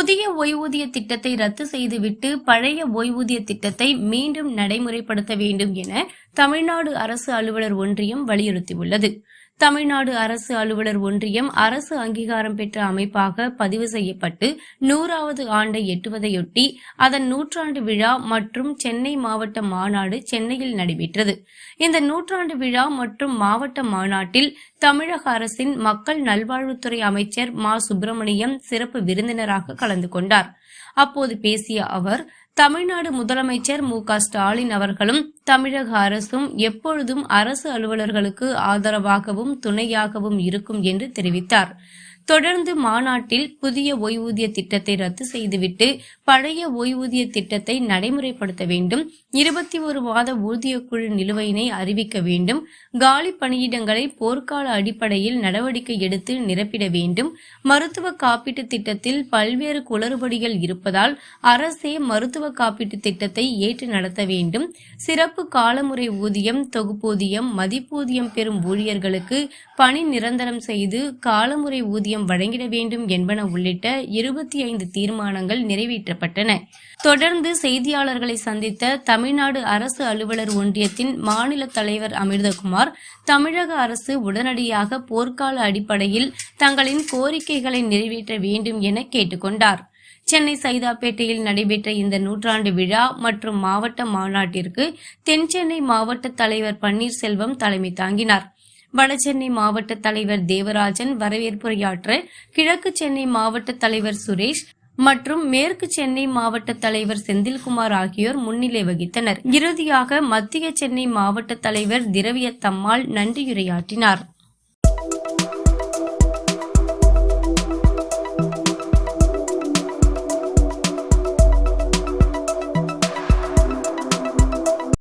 புதிய ஓய்வூதிய திட்டத்தை ரத்து செய்துவிட்டு பழைய ஓய்வூதிய திட்டத்தை மீண்டும் நடைமுறைப்படுத்த வேண்டும் என தமிழ்நாடு அரசு அலுவலர் ஒன்றியம் வலியுறுத்தியுள்ளது. தமிழ்நாடு அரசு அலுவலர் ஒன்றியம் அரசு அங்கீகாரம் பெற்ற அமைப்பாக பதிவு செய்யப்பட்டு 100வது ஆண்டை எட்டுவதையொட்டி அதன் 100ஆண்டு விழா மற்றும் சென்னை மாவட்ட மாநாடு சென்னையில் நடைபெற்றது. இந்த 100ஆண்டு விழா மற்றும் மாவட்ட மாநாட்டில் தமிழக அரசின் மக்கள் நல்வாழ்வுத்துறை அமைச்சர் மா. சுப்பிரமணியம் சிறப்பு விருந்தினராக கலந்து கொண்டார். அப்போது பேசிய அவர், தமிழ்நாடு முதலமைச்சர் மு. க. ஸ்டாலின் அவர்களும் தமிழக அரசும் எப்பொழுதும் அரசு அலுவலர்களுக்கு ஆதரவாகவும் துணையாகவும் இருக்கும் என்று தெரிவித்தார். தொடர்ந்து மாநாட்டில் புதிய ஓய்வூதிய திட்டத்தை ரத்து செய்துவிட்டு பழைய ஓய்வூதிய திட்டத்தை நடைமுறைப்படுத்த வேண்டும், 21 மாத ஊதியக்குழு நிலுவையினை அறிவிக்க வேண்டும், காலி பணியிடங்களை போர்க்கால அடிப்படையில் நடவடிக்கை எடுத்து நிரப்பிட வேண்டும், மருத்துவ காப்பீட்டு திட்டத்தில் பல்வேறு குளறுபடிகள் இருப்பதால் அரசே மருத்துவ காப்பீட்டு திட்டத்தை ஏற்று நடத்த வேண்டும், சிறப்பு காலமுறை ஊதியம், தொகுப்பூதியம், மதிப்பூதியம் பெறும் ஊழியர்களுக்கு பணி நிரந்தரம் செய்து காலமுறை ஊதியம் வழங்கிட வேண்டும் என்பன உள்ளிட்ட 25 தீர்மானங்கள் நிறைவேற்றப்பட்டன. தொடர்ந்து செய்தியாளர்களை சந்தித்த தமிழ்நாடு அரசு அலுவலர் ஒன்றியத்தின் மாநில தலைவர் அமிர்தகுமார், தமிழக அரசு உடனடியாக போர்க்கால அடிப்படையில் தங்களின் கோரிக்கைகளை நிறைவேற்ற வேண்டும் என கேட்டுக்கொண்டார். சென்னை சைதாப்பேட்டையில் நடைபெற்ற இந்த 100ஆண்டு விழா மற்றும் மாவட்ட மாநாட்டிற்கு தென்சென்னை மாவட்ட தலைவர் பன்னீர்செல்வம் தலைமை தாங்கினார். வடசென்னை மாவட்ட தலைவர் தேவராஜன் வரவேற்புரையாற்ற கிழக்கு சென்னை மாவட்ட தலைவர் சுரேஷ் மற்றும் மேற்கு சென்னை மாவட்ட தலைவர் செந்தில்குமார் ஆகியோர் முன்னிலை வகித்தனர். இறுதியாக மத்திய சென்னை மாவட்ட தலைவர் திரவியத்தம்மாள் நன்றியுரையாற்றினார்.